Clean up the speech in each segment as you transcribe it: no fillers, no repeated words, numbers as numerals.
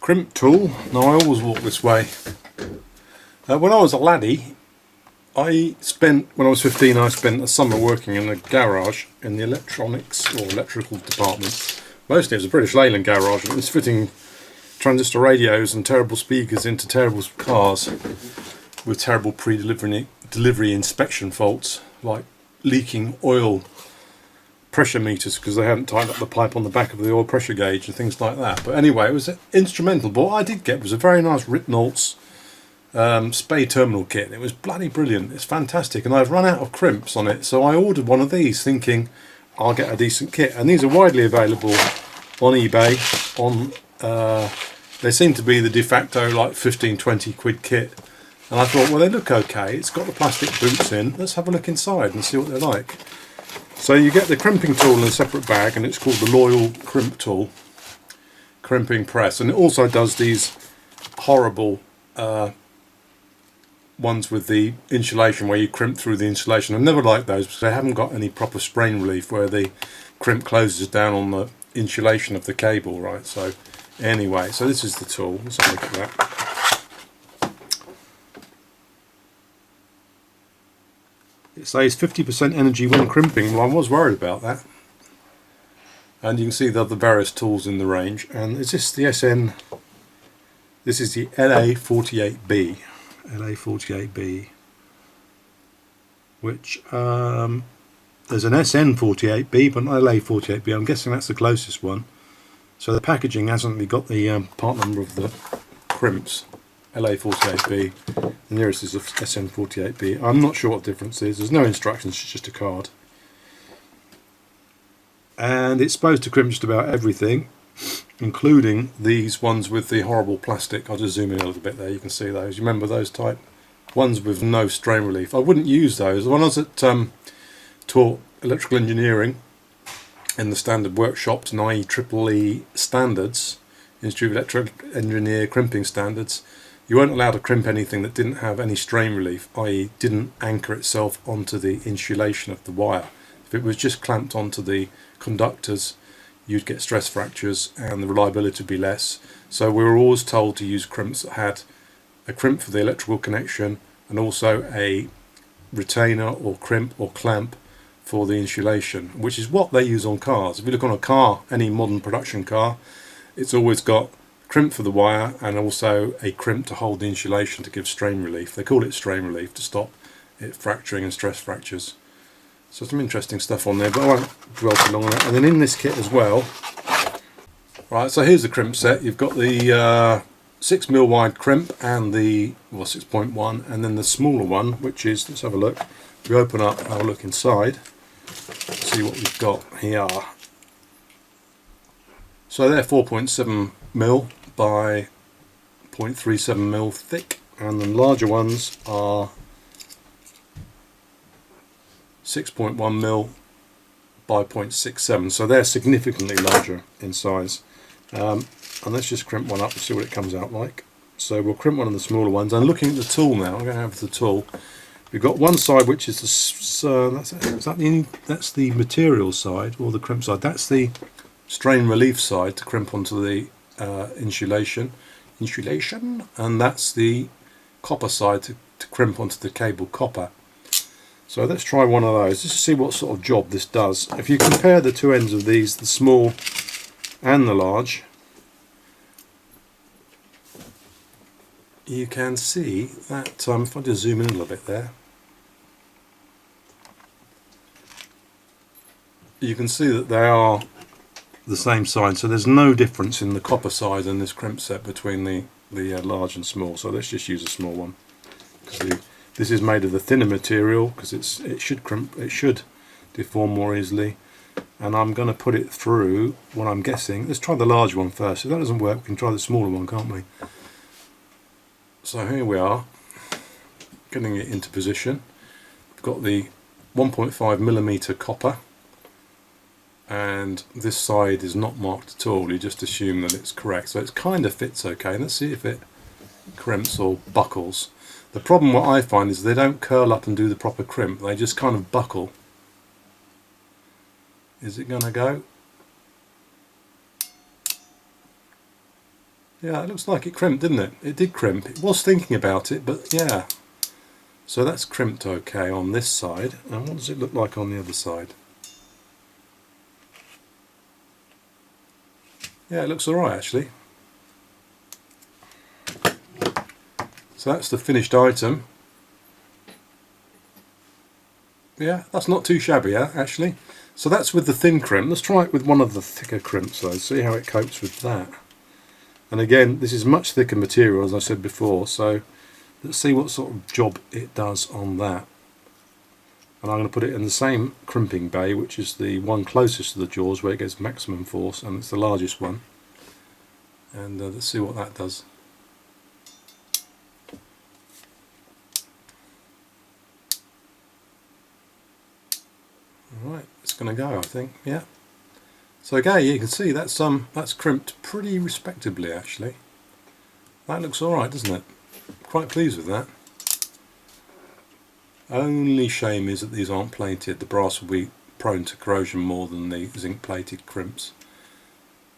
crimp tool. Now I always walk this way. When I was a laddie, when I was 15, I spent a summer working in a garage in the electronics or electrical department. Mostly it was a British Leyland garage, and it was fitting transistor radios and terrible speakers into terrible cars with terrible pre-delivery inspection faults, like leaking oil pressure meters because they hadn't tightened up the pipe on the back of the oil pressure gauge and things like that. But anyway, it was instrumental. But what I did get was a very nice Ritnolts Spey terminal kit. It was bloody brilliant. It's fantastic, and I've run out of crimps on it, so I ordered one of these thinking I'll get a decent kit. And these are widely available on eBay. They seem to be the de facto like 15-20 quid kit. And I thought, well, they look okay. It's got the plastic boots in. Let's have a look inside and see what they're like. So you get the crimping tool in a separate bag, and it's called the Loyal Crimp Tool, crimping press. And it also does these horrible ones with the insulation where you crimp through the insulation. I've never liked those because they haven't got any proper strain relief where the crimp closes down on the insulation of the cable, right? So anyway, so this is the tool. Let's have a look at that. It says 50% energy when crimping. Well, I was worried about that. And you can see the other various tools in the range. And is this the SN? This is the LA-48B. LA-48B. Which, there's an SN-48B, but not LA-48B. I'm guessing that's the closest one. So the packaging hasn't got the part number of the crimps. LA-48B, the nearest is SN-48B. I'm not sure what the difference is. There's no instructions, it's just a card. And it's supposed to crimp just about everything, including these ones with the horrible plastic. I'll just zoom in a little bit there, you can see those. You remember those type? Ones with no strain relief. I wouldn't use those. When I was at taught electrical engineering in the standard workshops and IEEE standards, Institute of Electrical Engineer crimping standards, you weren't allowed to crimp anything that didn't have any strain relief, i.e. didn't anchor itself onto the insulation of the wire. If it was just clamped onto the conductors, you'd get stress fractures and the reliability would be less. So we were always told to use crimps that had a crimp for the electrical connection and also a retainer or crimp or clamp for the insulation, which is what they use on cars. If you look on a car, any modern production car, it's always got crimp for the wire and also a crimp to hold the insulation to give strain relief. They call it strain relief to stop it fracturing and stress fractures. So some interesting stuff on there, but I won't dwell too long on it. And then in this kit as well, right, so here's the crimp set. You've got the 6mm wide crimp and the 6.1, and then the smaller one, which is, let's have a look. If we open up, have a look inside, see what we've got here. So they're 4.7mm by 0.37mm thick, and the larger ones are 6.1mm by 0.67, so they're significantly larger in size. And let's just crimp one up and see what it comes out like. So we'll crimp one of the smaller ones. And looking at the tool now, I'm going to have the tool. We've got one side which is that's the material side, or the crimp side. That's the strain relief side to crimp onto the insulation, and that's the copper side to crimp onto the cable copper. So let's try one of those just to see what sort of job this does. If you compare the two ends of these, the small and the large, you can see that, if I just zoom in a little bit there, you can see that they are the same side, so there's no difference in the copper side and this crimp set between the large and small. So let's just use a small one. This is made of the thinner material because it should crimp, it should deform more easily. And I'm going to put it through what I'm guessing. Let's try the large one first. If that doesn't work, we can try the smaller one, can't we? So here we are, getting it into position. We've got the 1.5mm copper, and this side is not marked at all. You just assume that it's correct, so it kind of fits okay. Let's see if it crimps or buckles. The problem what I find is they don't curl up and do the proper crimp, they just kind of buckle. Is it going to go? Yeah, it looks like it crimped, didn't it? It did crimp. It was thinking about it, but yeah. So that's crimped okay on this side. And what does it look like on the other side? Yeah, it looks alright actually. So that's the finished item. Yeah, that's not too shabby, actually. So that's with the thin crimp. Let's try it with one of the thicker crimps though, see how it copes with that. And again, this is much thicker material as I said before, so let's see what sort of job it does on that. And I'm going to put it in the same crimping bay, which is the one closest to the jaws where it gets maximum force, and it's the largest one. And let's see what that does. Alright, it's going to go, I think, yeah. So again, you can see that's crimped pretty respectably actually. That looks alright, doesn't it? Quite pleased with that. Only shame is that these aren't plated. The brass will be prone to corrosion more than the zinc plated crimps.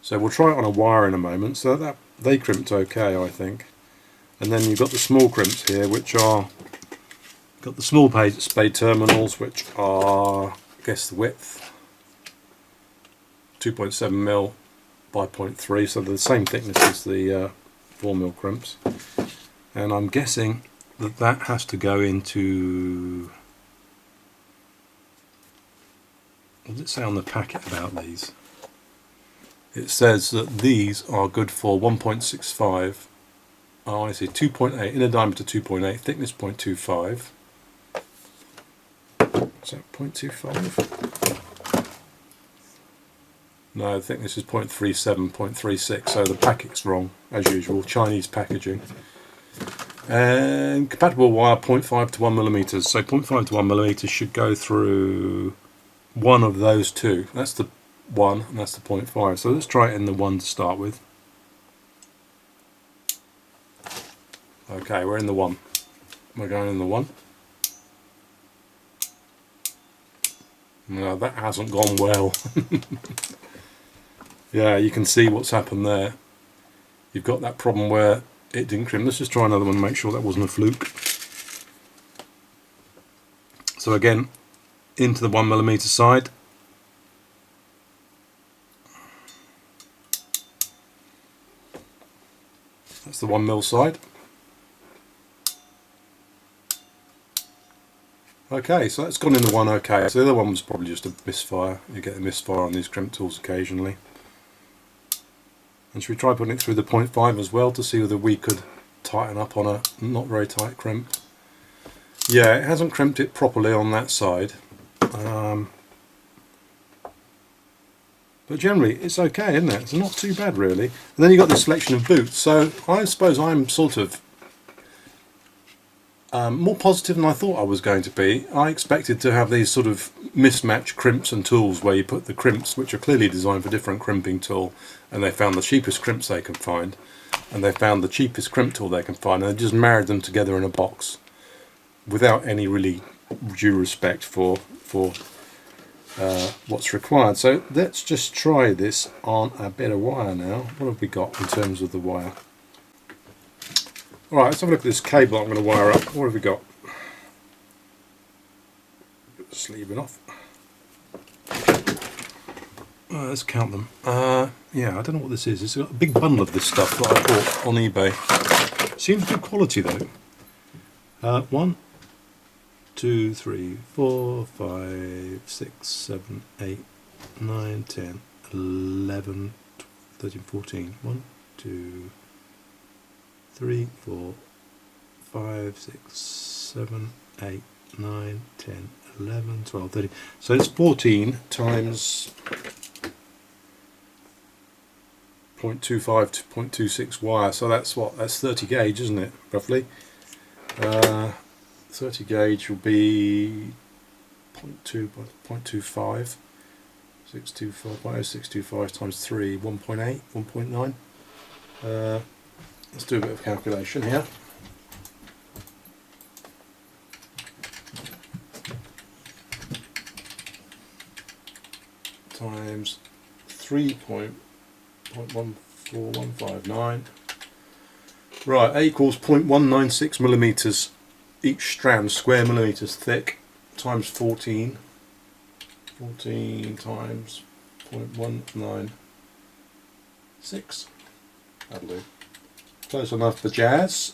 So we'll try it on a wire in a moment. So that they crimped okay, I think. And then you've got the small crimps here, which are got the small spade terminals, which are, I guess, the width 2.7mm by 0.3, so they're the same thickness as the 4mm crimps. And I'm guessing that that has to go into, what does it say on the packet about these? It says that these are good for 1.65. Oh, I see, 2.8, inner diameter 2.8, thickness 0.25. Is that 0.25? No, the thickness is 0.37, 0.36, so the packet's wrong, as usual, Chinese packaging. And compatible wire 0.5 to 1mm, so 0.5 to 1mm should go through one of those two. That's the 1 and that's the 0.5, so let's try it in the 1 to start with. Okay, we're in the 1. We're going in the 1. No, that hasn't gone well. Yeah, you can see what's happened there. You've got that problem where it didn't crimp. Let's just try another one and make sure that wasn't a fluke. So again, into the 1mm side. That's the 1mm side. Okay, so that's gone in the 1 okay. So the other one was probably just a misfire. You get a misfire on these crimp tools occasionally. And should we try putting it through the 0.5 as well to see whether we could tighten up on a not very tight crimp? Yeah, it hasn't crimped it properly on that side. But generally it's okay, isn't it? It's not too bad really. And then you've got this selection of boots. So I suppose I'm sort of more positive than I thought I was going to be. I expected to have these sort of mismatched crimps and tools where you put the crimps, which are clearly designed for different crimping tool, and they found the cheapest crimps they can find, and they found the cheapest crimp tool they can find, and they just married them together in a box without any really due respect for what's required. So let's just try this on a bit of wire now. What have we got in terms of the wire? Alright, let's have a look at this cable I'm going to wire up. What have we got? Sleeving off. Let's count them. Yeah, I don't know what this is. It's got a big bundle of this stuff that I bought on eBay. Seems good quality though. 1, 2, 3, 4, 5, 6, 7, 8, 9, 10, 11, 13, 14. 1, 2, 3, 4, 5, 6, 7, 8, 9, 10, 11, 12, 13. So it's 14 times 0.25 to 0.26 wire. So that's what? That's 30 gauge, isn't it? Roughly. 30 gauge will be 0.2 by 0.25. 625 times 3, 1.8, 1.9. Let's do a bit of calculation here. Times 3.14159 Right, A equals 0.196 millimeters each strand, square millimeters thick, times 14. 14 times 0.196. That'll do. Close enough for jazz.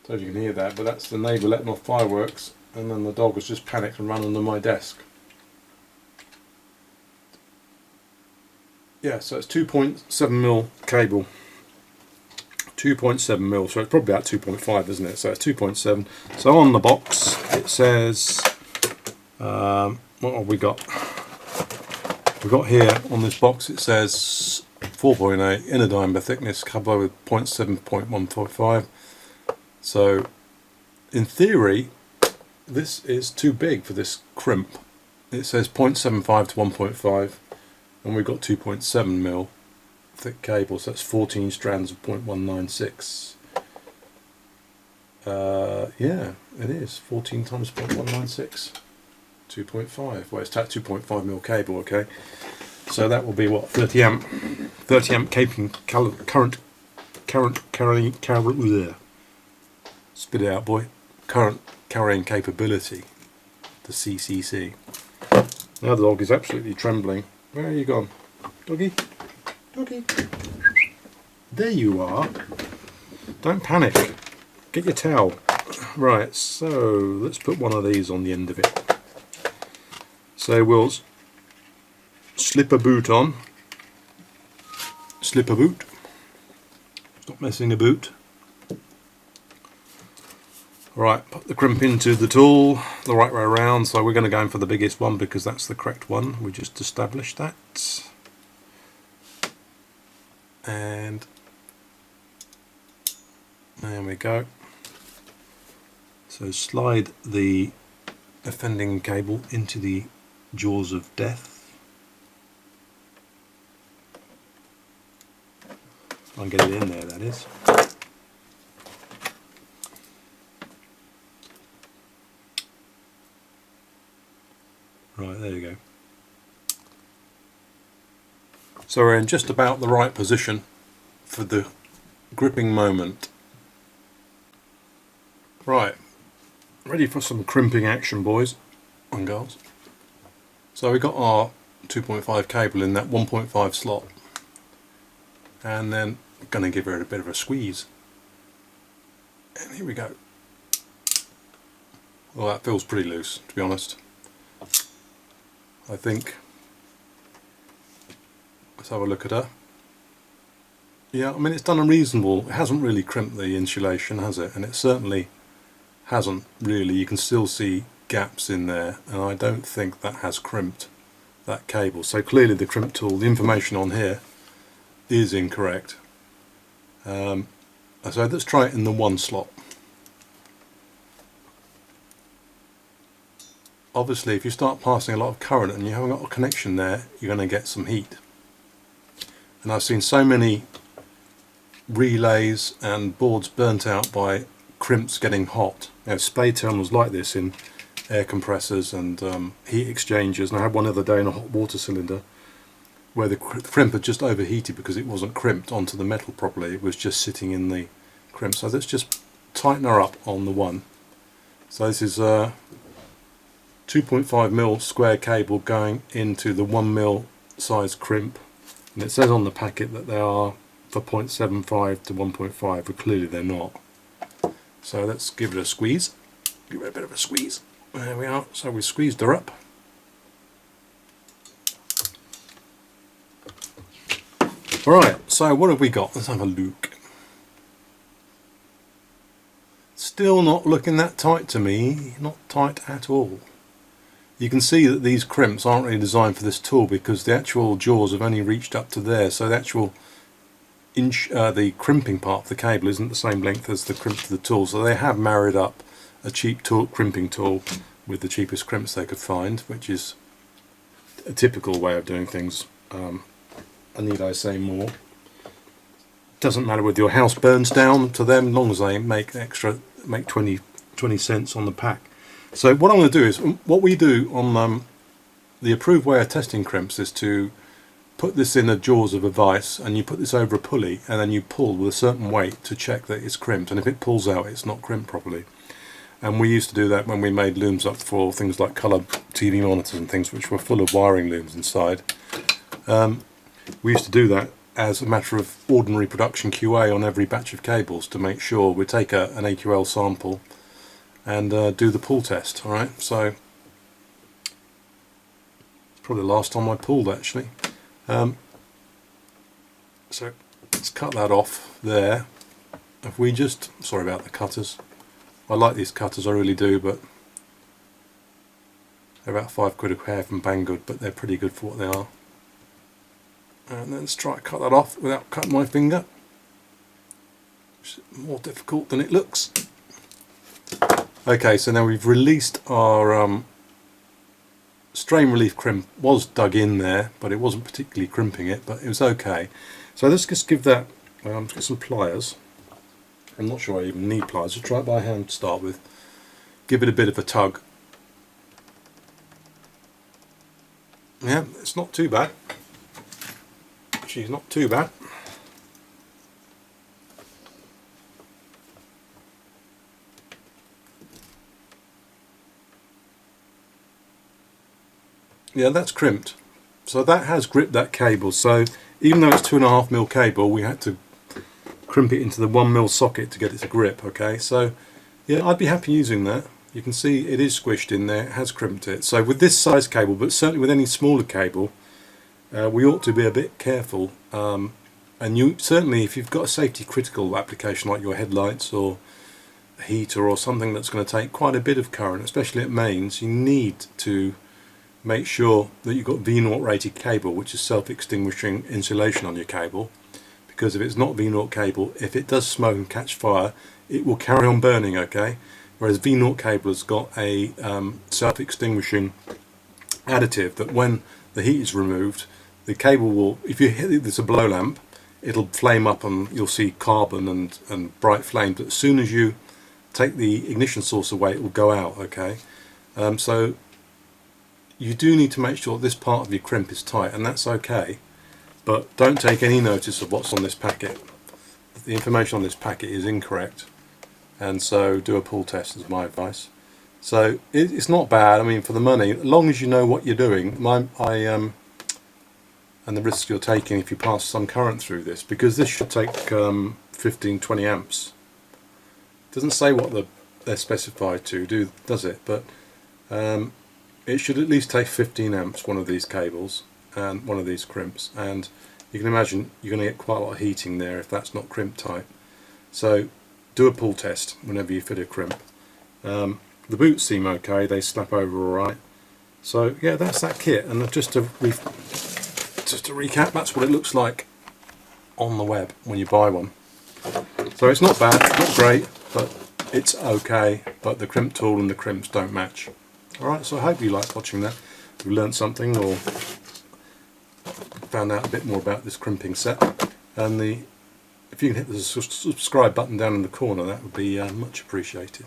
So you can hear that, but that's the neighbour letting off fireworks, and then the dog has just panicked and run under my desk. Yeah, so it's 2.7mm cable. 2.7mm, so it's probably about 2.5, isn't it? So it's 2.7. So on the box it says, what have we got? We've got here on this box, it says 4.8 inner diameter thickness, cover with 0.7, 0.145. So in theory this is too big for this crimp. It says 0.75 to 1.5, and we've got 2.7mm thick cable, so that's 14 strands of 0.196. Yeah, it is 14 times 0.196, 2.5. Well, it's that 2.5mm cable, okay. So that will be what, 30 amp current carrying. Spit it out, boy. Current carrying capability, the CCC. Now the dog is absolutely trembling. Where are you gone, doggy? Doggy. There you are. Don't panic. Get your towel. Right, so let's put one of these on the end of it. So we'll slip a boot on. Slip a boot. Stop messing a boot. Right, put the crimp into the tool the right way around. So we're going to go in for the biggest one because that's the correct one. We just established that. And there we go. So slide the offending cable into the jaws of death. I'll get it in there, that is. Right, there you go. So we're in just about the right position for the gripping moment. Right, ready for some crimping action, boys and girls. So we got our 2.5 cable in that 1.5 slot, and then we're going to give it a bit of a squeeze. And here we go. Well, that feels pretty loose, to be honest. I think. Let's have a look at her. Yeah, I mean, it's done a reasonable. It hasn't really crimped the insulation, has it? And it certainly hasn't really. You can still see gaps in there, and I don't think that has crimped that cable. So clearly the crimp tool, the information on here is incorrect. So let's try it in the one slot. Obviously if you start passing a lot of current and you haven't got a connection there, you're going to get some heat. And I've seen so many relays and boards burnt out by crimps getting hot. You know, spay terminals like this in air compressors and heat exchangers, and I had one the other day in a hot water cylinder where the crimp had just overheated because it wasn't crimped onto the metal properly. It was just sitting in the crimp. So let's just tighten her up on the one. So this is 2.5mm square cable going into the 1mm size crimp, and it says on the packet that they are for 0.75 to 1.5, but clearly they're not. So let's give it a squeeze. Give it a bit of a squeeze. There we are. So we squeezed her up. Alright, so what have we got? Let's have a look. Still not looking that tight to me. Not tight at all. You can see that these crimps aren't really designed for this tool because the actual jaws have only reached up to there, so the actual the crimping part of the cable isn't the same length as the crimp to the tool. So they have married up a cheap crimping tool with the cheapest crimps they could find, which is a typical way of doing things. Need I say more? Doesn't matter whether your house burns down to them, as long as they make 20 cents on the pack. So what I'm going to do is what we do on the approved way of testing crimps is to put this in the jaws of a vise, and you put this over a pulley, and then you pull with a certain weight to check that it's crimped, and if it pulls out, it's not crimped properly. And we used to do that when we made looms up for things like colour TV monitors and things which were full of wiring looms inside. We used to do that as a matter of ordinary production QA on every batch of cables to make sure we take an AQL sample and do the pull test. Alright, so it's probably the last time I pulled actually. So let's cut that off there. If we just, sorry about the cutters, I like these cutters, I really do, but they're about £5 a pair from Banggood, but they're pretty good for what they are. And then let's try to cut that off without cutting my finger, which is more difficult than it looks. Okay, so now we've released our strain relief crimp. Was dug in there, but it wasn't particularly crimping it, but it was okay. So let's just give that, get some pliers. I'm not sure I even need pliers, just try it by hand to start with. Give it a bit of a tug. Yeah, it's not too bad. Actually, it's not too bad. Yeah, that's crimped. So that has gripped that cable. So even though it's 2.5mm cable, we had to crimp it into the 1mm socket to get it to grip. Okay, so yeah, I'd be happy using that. You can see it is squished in there, it has crimped it. So with this size cable, but certainly with any smaller cable, we ought to be a bit careful. And you certainly, if you've got a safety critical application like your headlights or a heater or something that's going to take quite a bit of current, especially at mains, you need to make sure that you've got V0 rated cable, which is self-extinguishing insulation on your cable, because if it's not V0 cable, if it does smoke and catch fire, it will carry on burning, okay? Whereas V0 cable has got a self-extinguishing additive that when the heat is removed, the cable will, if you hit it with a blow lamp, it'll flame up and you'll see carbon and bright flames, but as soon as you take the ignition source away, it will go out, okay? So you do need to make sure this part of your crimp is tight, and that's okay, but don't take any notice of what's on this packet. The information on this packet is incorrect, and so do a pull test is my advice. So it's not bad, I mean, for the money, as long as you know what you're doing, and the risks you're taking if you pass some current through this, because this should take 15-20 amps. It doesn't say what they're specified to, does it? But it should at least take 15 amps, one of these cables and one of these crimps, and you can imagine you're going to get quite a lot of heating there if that's not crimp tight. So do a pull test whenever you fit a crimp. The boots seem okay, they slap over alright. So yeah, that's that kit, and just to recap, that's what it looks like on the web when you buy one. So it's not bad, it's not great, but it's okay, but the crimp tool and the crimps don't match. Alright, so I hope you liked watching that. If you learned something or found out a bit more about this crimping set, and if you can hit the subscribe button down in the corner, that would be much appreciated.